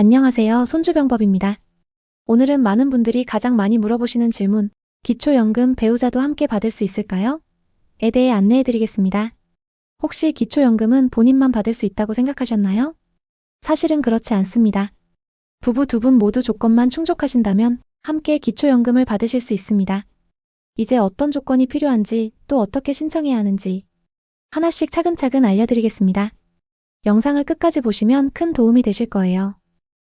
안녕하세요. 손주병법입니다. 오늘은 많은 분들이 가장 많이 물어보시는 질문, 기초연금 배우자도 함께 받을 수 있을까요? 에 대해 안내해드리겠습니다. 혹시 기초연금은 본인만 받을 수 있다고 생각하셨나요? 사실은 그렇지 않습니다. 부부 두 분 모두 조건만 충족하신다면 함께 기초연금을 받으실 수 있습니다. 이제 어떤 조건이 필요한지 또 어떻게 신청해야 하는지 하나씩 차근차근 알려드리겠습니다. 영상을 끝까지 보시면 큰 도움이 되실 거예요.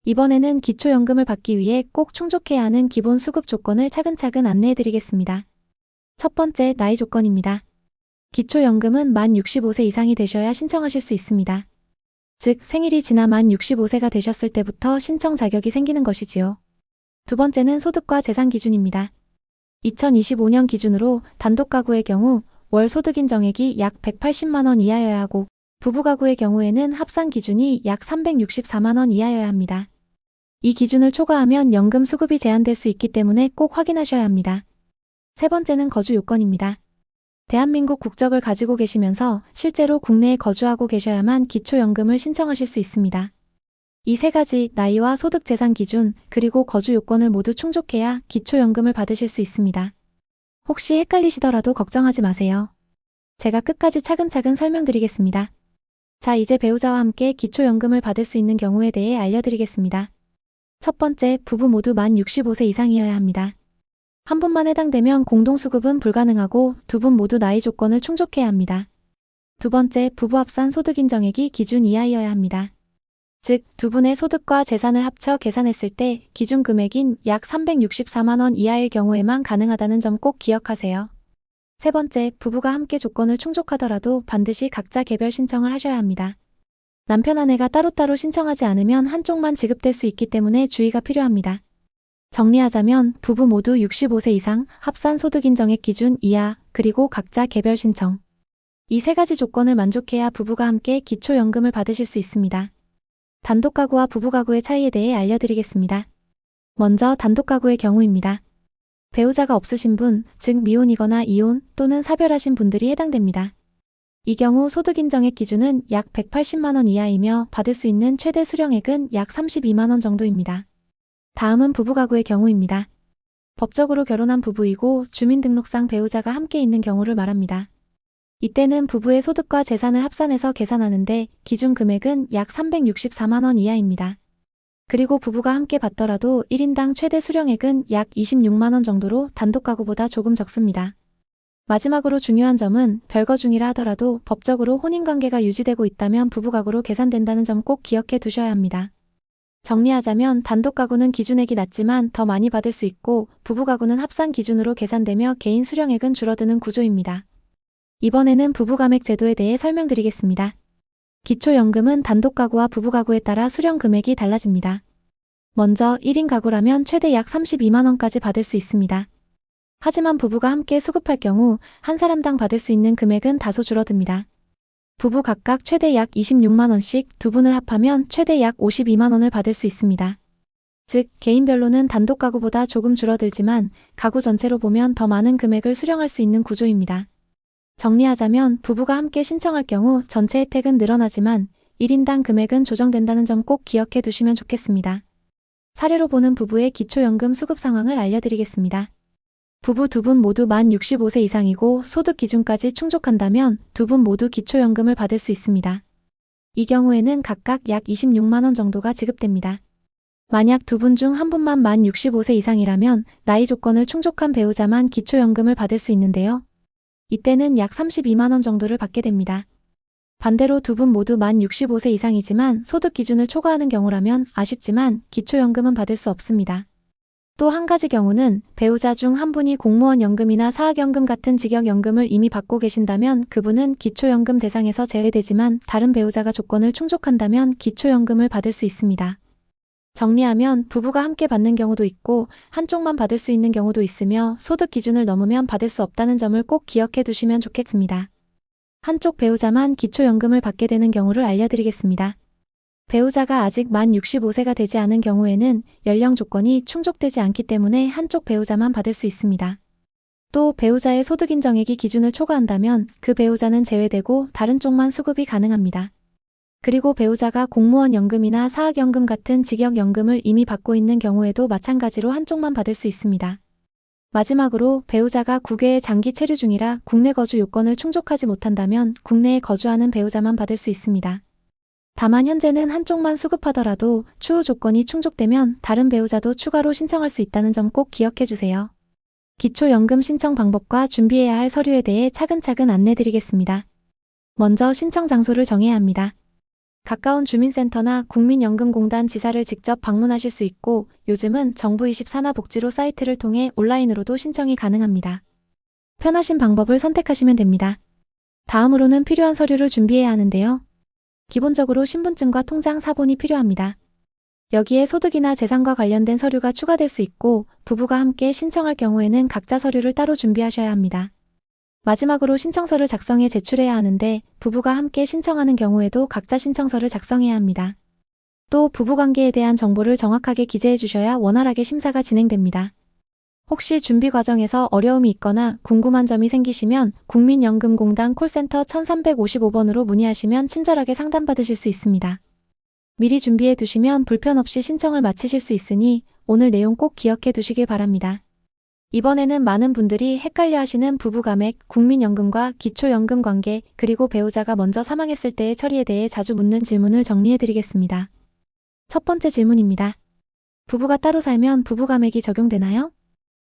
이번에는 기초연금을 받기 위해 꼭 충족해야 하는 기본 수급 조건을 차근차근 안내해드리겠습니다. 첫 번째, 나이 조건입니다. 기초연금은 만 65세 이상이 되셔야 신청하실 수 있습니다. 즉, 생일이 지나 만 65세가 되셨을 때부터 신청 자격이 생기는 것이지요. 두 번째는 소득과 재산 기준입니다. 2025년 기준으로 단독 가구의 경우 월 소득 인정액이 약 180만 원 이하여야 하고 부부 가구의 경우에는 합산 기준이 약 364만 원 이하여야 합니다. 이 기준을 초과하면 연금 수급이 제한될 수 있기 때문에 꼭 확인하셔야 합니다. 세 번째는 거주 요건입니다. 대한민국 국적을 가지고 계시면서 실제로 국내에 거주하고 계셔야만 기초연금을 신청하실 수 있습니다. 이 세 가지 나이와 소득 재산 기준 그리고 거주 요건을 모두 충족해야 기초연금을 받으실 수 있습니다. 혹시 헷갈리시더라도 걱정하지 마세요. 제가 끝까지 차근차근 설명드리겠습니다. 자, 이제 배우자와 함께 기초연금을 받을 수 있는 경우에 대해 알려드리겠습니다. 첫 번째, 부부 모두 만 65세 이상이어야 합니다. 한 분만 해당되면 공동수급은 불가능하고 두 분 모두 나이 조건을 충족해야 합니다. 두 번째, 부부 합산 소득 인정액이 기준 이하이어야 합니다. 즉, 두 분의 소득과 재산을 합쳐 계산했을 때 기준 금액인 약 364만 원 이하일 경우에만 가능하다는 점 꼭 기억하세요. 세 번째, 부부가 함께 조건을 충족하더라도 반드시 각자 개별 신청을 하셔야 합니다. 남편 아내가 따로따로 신청하지 않으면 한쪽만 지급될 수 있기 때문에 주의가 필요합니다. 정리하자면 부부 모두 65세 이상, 합산 소득 인정액 기준 이하, 그리고 각자 개별 신청. 이 세 가지 조건을 만족해야 부부가 함께 기초연금을 받으실 수 있습니다. 단독 가구와 부부 가구의 차이에 대해 알려드리겠습니다. 먼저 단독 가구의 경우입니다. 배우자가 없으신 분, 즉 미혼이거나 이혼 또는 사별하신 분들이 해당됩니다. 이 경우 소득 인정액 기준은 약 180만 원 이하이며 받을 수 있는 최대 수령액은 약 32만 원 정도입니다. 다음은 부부 가구의 경우입니다. 법적으로 결혼한 부부이고 주민등록상 배우자가 함께 있는 경우를 말합니다. 이때는 부부의 소득과 재산을 합산해서 계산하는데 기준 금액은 약 364만 원 이하입니다. 그리고 부부가 함께 받더라도 1인당 최대 수령액은 약 26만 원 정도로 단독 가구보다 조금 적습니다. 마지막으로 중요한 점은 별거 중이라 하더라도 법적으로 혼인관계가 유지되고 있다면 부부가구로 계산된다는 점 꼭 기억해 두셔야 합니다. 정리하자면 단독 가구는 기준액이 낮지만 더 많이 받을 수 있고 부부가구는 합산 기준으로 계산되며 개인 수령액은 줄어드는 구조입니다. 이번에는 부부가맥 제도에 대해 설명드리겠습니다. 기초연금은 단독 가구와 부부가구에 따라 수령 금액이 달라집니다. 먼저 1인 가구라면 최대 약 32만 원까지 받을 수 있습니다. 하지만 부부가 함께 수급할 경우 한 사람당 받을 수 있는 금액은 다소 줄어듭니다. 부부 각각 최대 약 26만 원씩 두 분을 합하면 최대 약 52만 원을 받을 수 있습니다. 즉, 개인별로는 단독 가구보다 조금 줄어들지만 가구 전체로 보면 더 많은 금액을 수령할 수 있는 구조입니다. 정리하자면 부부가 함께 신청할 경우 전체 혜택은 늘어나지만 1인당 금액은 조정된다는 점 꼭 기억해 두시면 좋겠습니다. 사례로 보는 부부의 기초연금 수급 상황을 알려드리겠습니다. 부부 두 분 모두 만 65세 이상이고 소득 기준까지 충족한다면 두 분 모두 기초연금을 받을 수 있습니다. 이 경우에는 각각 약 26만 원 정도가 지급됩니다. 만약 두 분 중 한 분만 만 65세 이상이라면 나이 조건을 충족한 배우자만 기초연금을 받을 수 있는데요. 이때는 약 32만 원 정도를 받게 됩니다. 반대로 두 분 모두 만 65세 이상이지만 소득 기준을 초과하는 경우라면 아쉽지만 기초연금은 받을 수 없습니다. 또 한 가지 경우는 배우자 중 한 분이 공무원 연금이나 사학연금 같은 직역연금을 이미 받고 계신다면 그분은 기초연금 대상에서 제외되지만 다른 배우자가 조건을 충족한다면 기초연금을 받을 수 있습니다. 정리하면 부부가 함께 받는 경우도 있고 한쪽만 받을 수 있는 경우도 있으며 소득 기준을 넘으면 받을 수 없다는 점을 꼭 기억해 두시면 좋겠습니다. 한쪽 배우자만 기초연금을 받게 되는 경우를 알려드리겠습니다. 배우자가 아직 만 65세가 되지 않은 경우에는 연령 조건이 충족되지 않기 때문에 한쪽 배우자만 받을 수 있습니다. 또 배우자의 소득 인정액이 기준을 초과한다면 그 배우자는 제외되고 다른 쪽만 수급이 가능합니다. 그리고 배우자가 공무원 연금이나 사학연금 같은 직역연금을 이미 받고 있는 경우에도 마찬가지로 한쪽만 받을 수 있습니다. 마지막으로 배우자가 국외에 장기 체류 중이라 국내 거주 요건을 충족하지 못한다면 국내에 거주하는 배우자만 받을 수 있습니다. 다만 현재는 한쪽만 수급하더라도 추후 조건이 충족되면 다른 배우자도 추가로 신청할 수 있다는 점 꼭 기억해 주세요. 기초연금 신청 방법과 준비해야 할 서류에 대해 차근차근 안내드리겠습니다. 먼저 신청 장소를 정해야 합니다. 가까운 주민센터나 국민연금공단 지사를 직접 방문하실 수 있고 요즘은 정부24나복지로 사이트를 통해 온라인으로도 신청이 가능합니다. 편하신 방법을 선택하시면 됩니다. 다음으로는 필요한 서류를 준비해야 하는데요. 기본적으로 신분증과 통장 사본이 필요합니다. 여기에 소득이나 재산과 관련된 서류가 추가될 수 있고 부부가 함께 신청할 경우에는 각자 서류를 따로 준비하셔야 합니다. 마지막으로 신청서를 작성해 제출해야 하는데 부부가 함께 신청하는 경우에도 각자 신청서를 작성해야 합니다. 또 부부관계에 대한 정보를 정확하게 기재해 주셔야 원활하게 심사가 진행됩니다. 혹시 준비 과정에서 어려움이 있거나 궁금한 점이 생기시면 국민연금공단 콜센터 1355번으로 문의하시면 친절하게 상담받으실 수 있습니다. 미리 준비해 두시면 불편 없이 신청을 마치실 수 있으니 오늘 내용 꼭 기억해 두시길 바랍니다. 이번에는 많은 분들이 헷갈려 하시는 부부가맥, 국민연금과 기초연금 관계, 그리고 배우자가 먼저 사망했을 때의 처리에 대해 자주 묻는 질문을 정리해 드리겠습니다. 첫 번째 질문입니다. 부부가 따로 살면 부부가맥이 적용되나요?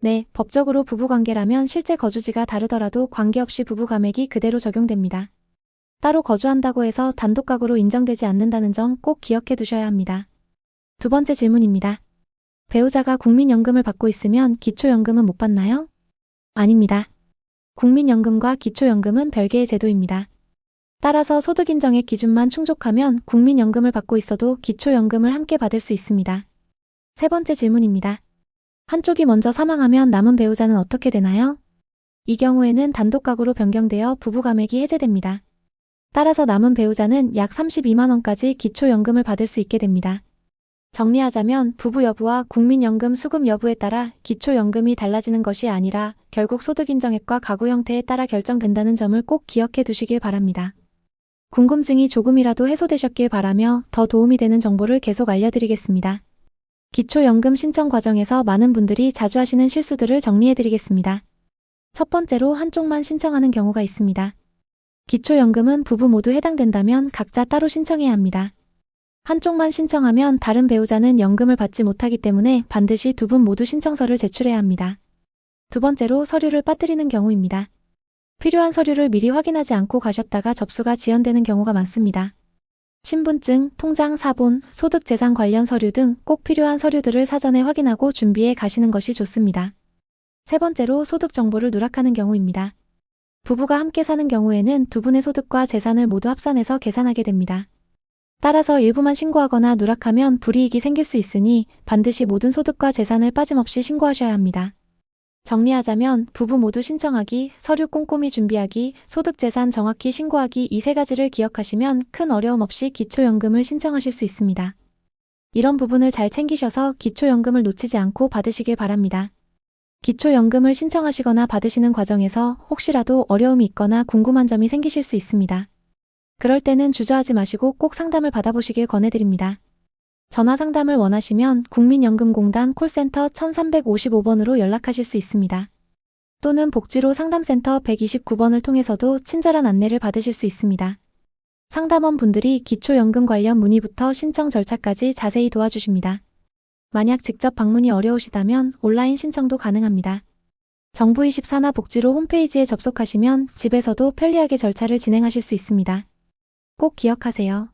네, 법적으로 부부관계라면 실제 거주지가 다르더라도 관계없이 부부가맥이 그대로 적용됩니다. 따로 거주한다고 해서 단독가구로 인정되지 않는다는 점 꼭 기억해 두셔야 합니다. 두 번째 질문입니다. 배우자가 국민연금을 받고 있으면 기초연금은 못 받나요? 아닙니다. 국민연금과 기초연금은 별개의 제도입니다. 따라서 소득인정액 기준만 충족하면 국민연금을 받고 있어도 기초연금을 함께 받을 수 있습니다. 세 번째 질문입니다. 한쪽이 먼저 사망하면 남은 배우자는 어떻게 되나요? 이 경우에는 단독가구로 변경되어 부부가맥이 해제됩니다. 따라서 남은 배우자는 약 32만 원까지 기초연금을 받을 수 있게 됩니다. 정리하자면 부부 여부와 국민연금 수급 여부에 따라 기초연금이 달라지는 것이 아니라 결국 소득인정액과 가구 형태에 따라 결정된다는 점을 꼭 기억해 두시길 바랍니다. 궁금증이 조금이라도 해소되셨길 바라며 더 도움이 되는 정보를 계속 알려드리겠습니다. 기초연금 신청 과정에서 많은 분들이 자주 하시는 실수들을 정리해 드리겠습니다. 첫 번째로 한쪽만 신청하는 경우가 있습니다. 기초연금은 부부 모두 해당된다면 각자 따로 신청해야 합니다. 한쪽만 신청하면 다른 배우자는 연금을 받지 못하기 때문에 반드시 두 분 모두 신청서를 제출해야 합니다. 두 번째로 서류를 빠뜨리는 경우입니다. 필요한 서류를 미리 확인하지 않고 가셨다가 접수가 지연되는 경우가 많습니다. 신분증, 통장 사본, 소득재산 관련 서류 등 꼭 필요한 서류들을 사전에 확인하고 준비해 가시는 것이 좋습니다. 세 번째로 소득 정보를 누락하는 경우입니다. 부부가 함께 사는 경우에는 두 분의 소득과 재산을 모두 합산해서 계산하게 됩니다. 따라서 일부만 신고하거나 누락하면 불이익이 생길 수 있으니 반드시 모든 소득과 재산을 빠짐없이 신고하셔야 합니다. 정리하자면 부부 모두 신청하기, 서류 꼼꼼히 준비하기, 소득재산 정확히 신고하기 이 세 가지를 기억하시면 큰 어려움 없이 기초연금을 신청하실 수 있습니다. 이런 부분을 잘 챙기셔서 기초연금을 놓치지 않고 받으시길 바랍니다. 기초연금을 신청하시거나 받으시는 과정에서 혹시라도 어려움이 있거나 궁금한 점이 생기실 수 있습니다. 그럴 때는 주저하지 마시고 꼭 상담을 받아보시길 권해드립니다. 전화 상담을 원하시면 국민연금공단 콜센터 1355번으로 연락하실 수 있습니다. 또는 복지로 상담센터 129번을 통해서도 친절한 안내를 받으실 수 있습니다. 상담원 분들이 기초연금 관련 문의부터 신청 절차까지 자세히 도와주십니다. 만약 직접 방문이 어려우시다면 온라인 신청도 가능합니다. 정부24나 복지로 홈페이지에 접속하시면 집에서도 편리하게 절차를 진행하실 수 있습니다. 꼭 기억하세요.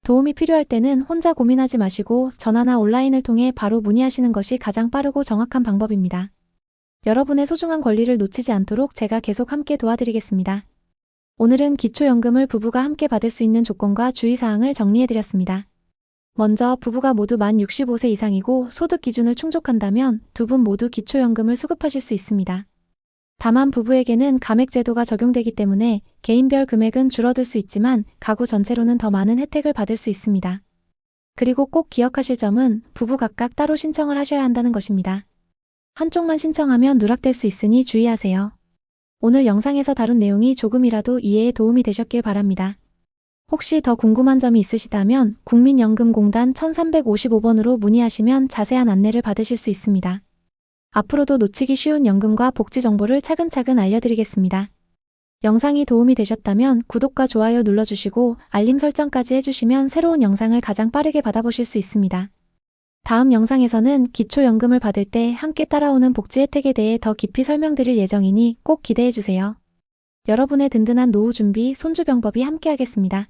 도움이 필요할 때는 혼자 고민하지 마시고 전화나 온라인을 통해 바로 문의하시는 것이 가장 빠르고 정확한 방법입니다. 여러분의 소중한 권리를 놓치지 않도록 제가 계속 함께 도와드리겠습니다. 오늘은 기초연금을 부부가 함께 받을 수 있는 조건과 주의사항을 정리해드렸습니다. 먼저 부부가 모두 만 65세 이상이고 소득 기준을 충족한다면 두 분 모두 기초연금을 수급하실 수 있습니다. 다만 부부에게는 가맥제도가 적용되기 때문에 개인별 금액은 줄어들 수 있지만 가구 전체로는 더 많은 혜택을 받을 수 있습니다. 그리고 꼭 기억하실 점은 부부 각각 따로 신청을 하셔야 한다는 것입니다. 한쪽만 신청하면 누락될 수 있으니 주의하세요. 오늘 영상에서 다룬 내용이 조금이라도 이해에 도움이 되셨길 바랍니다. 혹시 더 궁금한 점이 있으시다면 국민연금공단 1355번으로 문의하시면 자세한 안내를 받으실 수 있습니다. 앞으로도 놓치기 쉬운 연금과 복지 정보를 차근차근 알려드리겠습니다. 영상이 도움이 되셨다면 구독과 좋아요 눌러주시고 알림 설정까지 해주시면 새로운 영상을 가장 빠르게 받아보실 수 있습니다. 다음 영상에서는 기초연금을 받을 때 함께 따라오는 복지 혜택에 대해 더 깊이 설명드릴 예정이니 꼭 기대해주세요. 여러분의 든든한 노후 준비 손주병법이 함께하겠습니다.